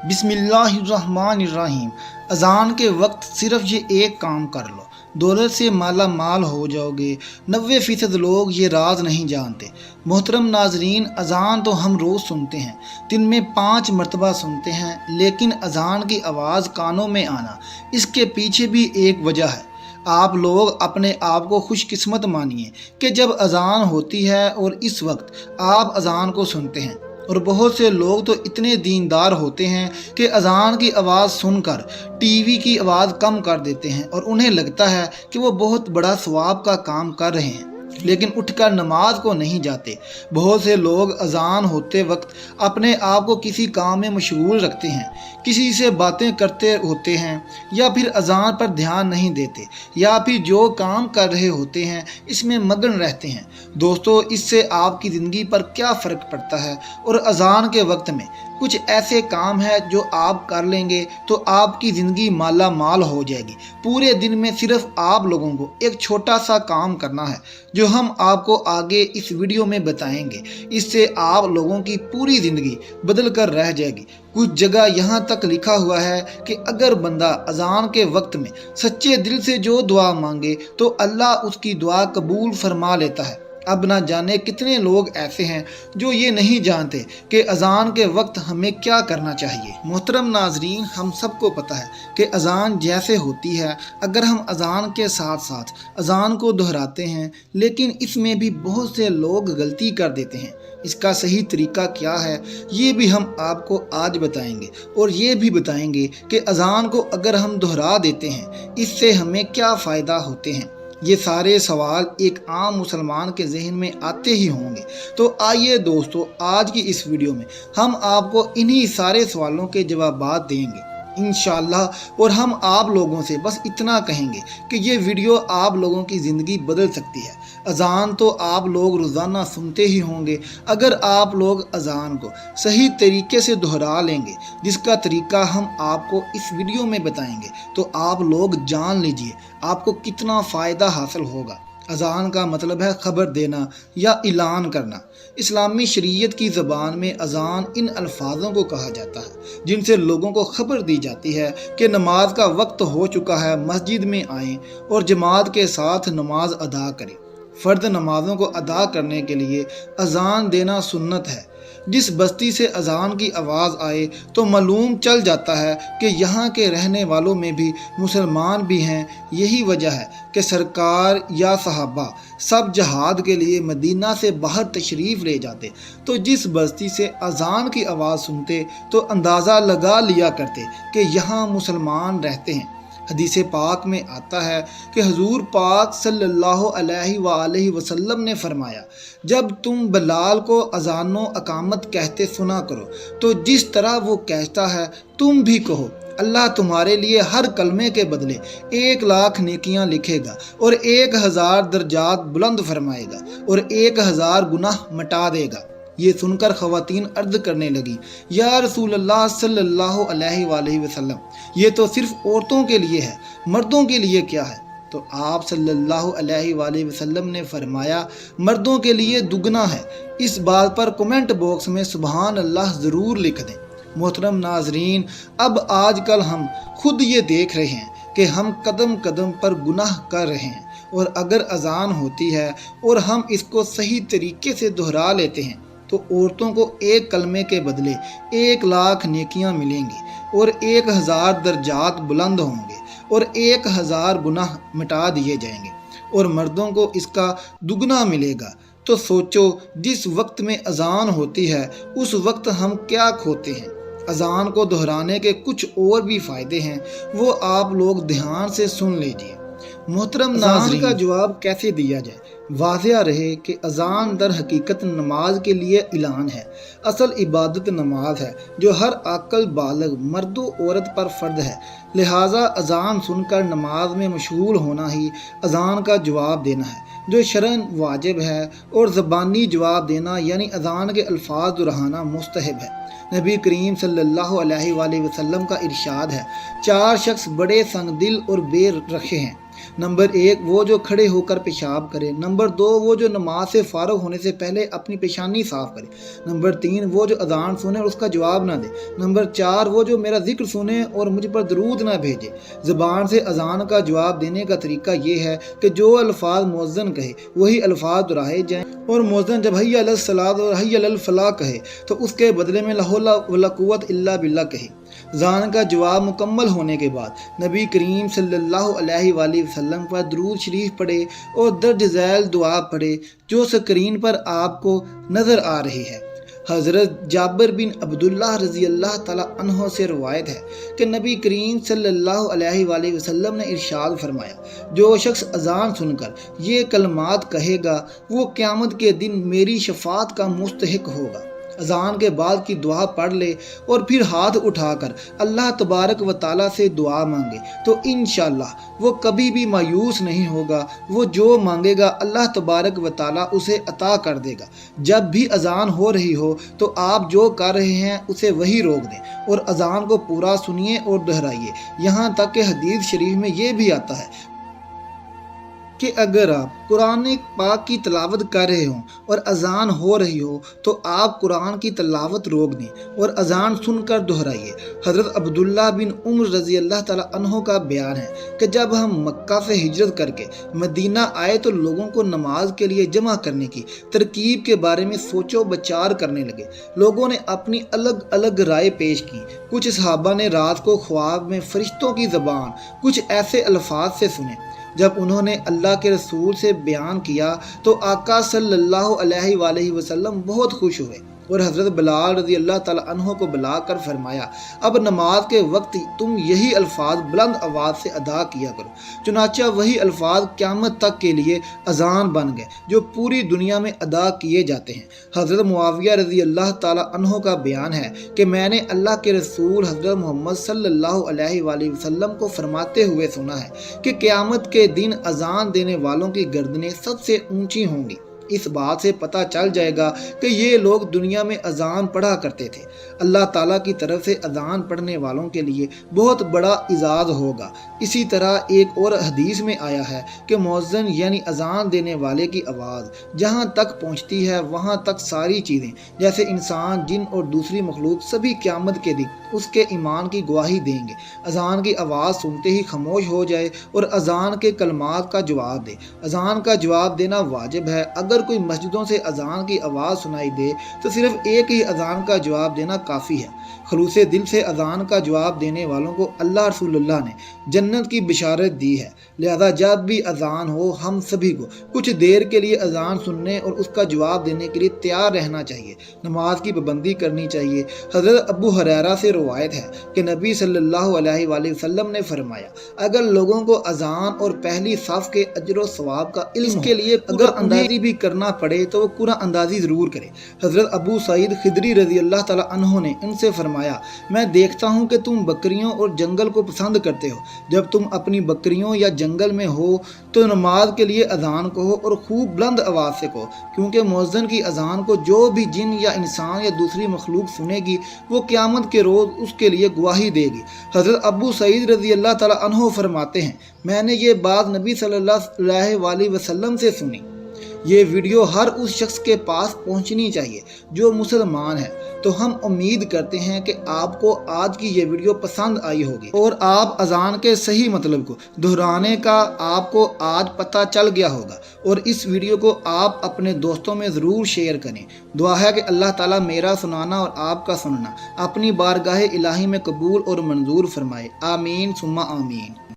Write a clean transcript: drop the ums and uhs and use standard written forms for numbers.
बिस्मिल्लाहिर्रहमानिर्रहीम। अजान के वक्त सिर्फ ये एक काम कर लो, दौलत से माला माल हो जाओगे। 90% लोग ये राज नहीं जानते। मोहतरम नाजरीन, अजान तो हम रोज़ सुनते हैं, दिन में 5 मरतबा सुनते हैं, लेकिन अजान की आवाज़ कानों में आना, इसके पीछे भी एक वजह है। आप लोग अपने आप को खुशकिस्मत मानिए कि जब अजान होती है और इस वक्त आप अजान को सुनते हैं। और बहुत से लोग तो इतने दीनदार होते हैं कि अजान की आवाज़ सुनकर टीवी की आवाज़ कम कर देते हैं और उन्हें लगता है कि वो बहुत बड़ा सवाब का काम कर रहे हैं, लेकिन उठकर नमाज को नहीं जाते। बहुत से लोग अजान होते वक्त अपने आप को किसी काम में मशगूल रखते हैं, किसी से बातें करते होते हैं, या फिर अजान पर ध्यान नहीं देते, या फिर जो काम कर रहे होते हैं इसमें मगन रहते हैं। दोस्तों, इससे आपकी ज़िंदगी पर क्या फ़र्क पड़ता है? और अजान के वक्त में कुछ ऐसे काम हैं जो आप कर लेंगे तो आपकी ज़िंदगी माला माल हो जाएगी। पूरे दिन में सिर्फ आप लोगों को एक छोटा सा काम करना है जो हम आपको आगे इस वीडियो में बताएंगे। इससे आप लोगों की पूरी ज़िंदगी बदल कर रह जाएगी। कुछ जगह यहाँ तक लिखा हुआ है कि अगर बंदा अजान के वक्त में सच्चे दिल से जो दुआ मांगे तो अल्लाह उसकी दुआ कबूल फरमा लेता है। अब ना जाने कितने लोग ऐसे हैं जो ये नहीं जानते कि अजान के वक्त हमें क्या करना चाहिए। मोहतरम नाजरीन, हम सबको पता है कि अजान जैसे होती है, अगर हम अजान के साथ साथ अजान को दोहराते हैं, लेकिन इसमें भी बहुत से लोग गलती कर देते हैं। इसका सही तरीका क्या है ये भी हम आपको आज बताएंगे, और ये भी बताएंगे कि अजान को अगर हम दोहरा देते हैं इससे हमें क्या फ़ायदा होते हैं। ये सारे सवाल एक आम मुसलमान के जहन में आते ही होंगे। तो आइए दोस्तों, आज की इस वीडियो में हम आपको इन्हीं सारे सवालों के जवाबात देंगे इंशाअल्लाह। और हम आप लोगों से बस इतना कहेंगे कि ये वीडियो आप लोगों की ज़िंदगी बदल सकती है। अजान तो आप लोग रोज़ाना सुनते ही होंगे। अगर आप लोग अजान को सही तरीके से दोहरा लेंगे, जिसका तरीका हम आपको इस वीडियो में बताएंगे, तो आप लोग जान लीजिए आपको कितना फ़ायदा हासिल होगा। अजान का मतलब है ख़बर देना या ऐलान करना। इस्लामी शरीयत की ज़बान में अजान इन अल्फाजों को कहा जाता है जिनसे लोगों को ख़बर दी जाती है कि नमाज का वक्त हो चुका है, मस्जिद में आएँ और जमात के साथ नमाज अदा करें। फ़र्द नमाज़ों को अदा करने के लिए अजान देना सुन्नत है। जिस बस्ती से अजान की आवाज़ आए तो मालूम चल जाता है कि यहाँ के रहने वालों में भी मुसलमान भी हैं। यही वजह है कि सरकार या सहाबा सब जहाद के लिए मदीना से बाहर तशरीफ़ ले जाते, तो जिस बस्ती से अजान की आवाज़ सुनते तो अंदाज़ा लगा लिया करते कि यहाँ मुसलमान रहते हैं। हदीस पाक में आता है कि हुजूर पाक सल्लल्लाहु अलैहि वसल्लम ने फरमाया, जब तुम बिलाल को अजानो अकामत कहते सुना करो तो जिस तरह वो कहता है तुम भी कहो। अल्लाह तुम्हारे लिए हर कलमे के बदले 1,00,000 नेकियां लिखेगा और 1,000 दर्जात बुलंद फरमाएगा और 1,000 गुनाह मिटा देगा। ये सुनकर ख़वातीन अर्ज़ करने लगी, या रसूल अल्लाह सल्लल्लाहु अलैहि वसल्लम, ये तो सिर्फ़ औरतों के लिए है, मर्दों के लिए क्या है? तो आप सल्लल्लाहु अलैहि वसल्लम ने फरमाया, मर्दों के लिए दुगना है। इस बात पर कमेंट बॉक्स में सुबहान अल्लाह ज़रूर लिख दें। मोहतरम नाजरीन, अब आजकल हम खुद ये देख रहे हैं कि हम कदम कदम पर गुनाह कर रहे हैं, और अगर अजान होती है और हम इसको सही तरीके से दोहरा लेते हैं तो औरतों को एक कलमे के बदले 1,00,000 नेकियां मिलेंगी और 1,000 दर्जात बुलंद होंगे और 1,000 गुनाह मिटा दिए जाएंगे, और मर्दों को इसका दुगना मिलेगा। तो सोचो, जिस वक्त में अजान होती है उस वक्त हम क्या खोते हैं। अजान को दोहराने के कुछ और भी फ़ायदे हैं, वो आप लोग ध्यान से सुन लीजिए। मोहतरम नाज़रीन, का जवाब कैसे दिया जाए? वाज़िया रहे कि अजान दर हकीकत नमाज के लिए ऐलान है। असल इबादत नमाज है जो हर अक्ल बालिग मर्दो औरत पर फ़र्द है। लिहाजा अजान सुनकर नमाज में मशगूल होना ही अजान का जवाब देना है जो शरअन वाजिब है, और ज़बानी जवाब देना यानी अजान के अल्फाज दोहराना मुस्तहब है। नबी करीम सल्लल्लाहु अलैहि वसल्लम का इरशाद है, 4 शख्स बड़े संग दिल और बेरखे हैं, نمبر 1 وہ جو کھڑے ہو کر پیشاب کرے، نمبر 2 وہ جو نماز سے فارغ ہونے سے پہلے اپنی پیشانی صاف کرے، نمبر 3 وہ جو اذان سنے اور اس کا جواب نہ دے، نمبر 4 وہ جو میرا ذکر سنے اور مجھ پر درود نہ بھیجے۔ زبان سے اذان کا جواب دینے کا طریقہ یہ ہے کہ جو الفاظ مؤذن کہے وہی الفاظ دہرائے جائیں، اور مؤذن جب حی علی الصلاۃ اور حی علی الفلاح کہے تو اس کے بدلے میں لا حول ولا قوت الا باللہ کہے۔ اذان کا جواب مکمل ہونے کے بعد نبی کریم صلی اللہ علیہ وآلہ وسلم پر درود شریف پڑھے اور درج ذیل دعا پڑھے جو سکرین پر آپ کو نظر آ رہی ہے۔ حضرت جابر بن عبداللہ رضی اللہ تعالیٰ عنہ سے روایت ہے کہ نبی کریم صلی اللہ علیہ وآلہ وسلم نے ارشاد فرمایا، جو شخص اذان سن کر یہ کلمات کہے گا وہ قیامت کے دن میری شفاعت کا مستحق ہوگا۔ اذان کے بعد کی دعا پڑھ لے اور پھر ہاتھ اٹھا کر اللہ تبارک و تعالیٰ سے دعا مانگے تو انشاءاللہ وہ کبھی بھی مایوس نہیں ہوگا، وہ جو مانگے گا اللہ تبارک و تعالیٰ اسے عطا کر دے گا۔ جب بھی اذان ہو رہی ہو تو آپ جو کر رہے ہیں اسے وہی روک دیں اور اذان کو پورا سنیے اور دہرائیے، یہاں تک کہ حدیث شریف میں یہ بھی آتا ہے کہ اگر آپ قرآن پاک کی تلاوت کر رہے ہوں اور اذان ہو رہی ہو تو آپ قرآن کی تلاوت روک دیں اور اذان سن کر دہرائیے۔ حضرت عبداللہ بن عمر رضی اللہ تعالیٰ عنہ کا بیان ہے کہ جب ہم مکہ سے ہجرت کر کے مدینہ آئے تو لوگوں کو نماز کے لیے جمع کرنے کی ترکیب کے بارے میں سوچ و بچار کرنے لگے۔ لوگوں نے اپنی الگ الگ رائے پیش کی۔ کچھ صحابہ نے رات کو خواب میں فرشتوں کی زبان کچھ ایسے الفاظ سے سنے۔ جب انہوں نے اللہ کے رسول سے بیان کیا تو آقا صلی اللہ علیہ وآلہ وسلم بہت خوش ہوئے اور حضرت بلال رضی اللہ تعالیٰ عنہ کو بلا کر فرمایا، اب نماز کے وقت تم یہی الفاظ بلند آواز سے ادا کیا کرو۔ چنانچہ وہی الفاظ قیامت تک کے لیے اذان بن گئے جو پوری دنیا میں ادا کیے جاتے ہیں۔ حضرت معاویہ رضی اللہ تعالیٰ عنہ کا بیان ہے کہ میں نے اللہ کے رسول حضرت محمد صلی اللہ علیہ وآلہ وسلم کو فرماتے ہوئے سنا ہے کہ قیامت کے دن اذان دینے والوں کی گردنیں سب سے اونچی ہوں گی۔ اس بات سے پتہ چل جائے گا کہ یہ لوگ دنیا میں اذان پڑھا کرتے تھے۔ اللہ تعالیٰ کی طرف سے اذان پڑھنے والوں کے لیے بہت بڑا اعزاز ہوگا۔ اسی طرح ایک اور حدیث میں آیا ہے کہ مؤذن یعنی اذان دینے والے کی آواز جہاں تک پہنچتی ہے وہاں تک ساری چیزیں جیسے انسان، جن اور دوسری مخلوق سبھی قیامت کے دن اس کے ایمان کی گواہی دیں گے۔ اذان کی آواز سنتے ہی خاموش ہو جائے اور اذان کے کلمات کا جواب دے۔ اذان کا جواب دینا واجب ہے۔ اگر کوئی مسجدوں سے اذان کی آواز سنائی دے تو صرف ایک ہی اذان کا جواب دینا کافی ہے۔ خلوص دل سے اذان کا جواب دینے والوں کو اللہ رسول اللہ نے جنت کی بشارت دی ہے، لہذا جب بھی اذان ہو ہم سبھی کو کچھ دیر کے لیے اذان سننے اور اس کا جواب دینے کے لیے تیار رہنا چاہیے۔ نماز کی پابندی کرنی چاہیے۔ حضرت ابو ہریرہ سے روایت ہے کہ نبی صلی اللہ علیہ وآلہ وسلم نے فرمایا، اگر لوگوں کو اذان اور پہلی صف کے اجر و ثواب کا علم کے لیے اگر اندازی بھی کرنا پڑے تو وہ قرآن اندازی ضرور کرے۔ حضرت ابو سعید خدری رضی اللہ تعالیٰ عنہ نے ان سے فرمایا، میں دیکھتا ہوں کہ تم بکریوں اور جنگل کو پسند کرتے ہو۔ جب تم اپنی بکریوں یا جنگل میں ہو تو نماز کے لیے اذان کہو اور خوب بلند آواز سے کہو، کیونکہ مؤذن کی اذان کو جو بھی جن یا انسان یا دوسری مخلوق سنے گی وہ قیامت کے روز اس کے لیے گواہی دے گی۔ حضرت ابو سعید رضی اللہ تعالیٰ عنہ فرماتے ہیں، میں نے یہ بات نبی صلی اللہ علیہ وآلہ وسلم سے سنی۔ یہ ویڈیو ہر اس شخص کے پاس پہنچنی چاہیے جو مسلمان ہے۔ تو ہم امید کرتے ہیں کہ آپ کو آج کی یہ ویڈیو پسند آئی ہوگی اور آپ اذان کے صحیح مطلب کو دہرانے کا آپ کو آج پتہ چل گیا ہوگا، اور اس ویڈیو کو آپ اپنے دوستوں میں ضرور شیئر کریں۔ دعا ہے کہ اللہ تعالیٰ میرا سنانا اور آپ کا سننا اپنی بارگاہ الہی میں قبول اور منظور فرمائے۔ آمین ثم آمین۔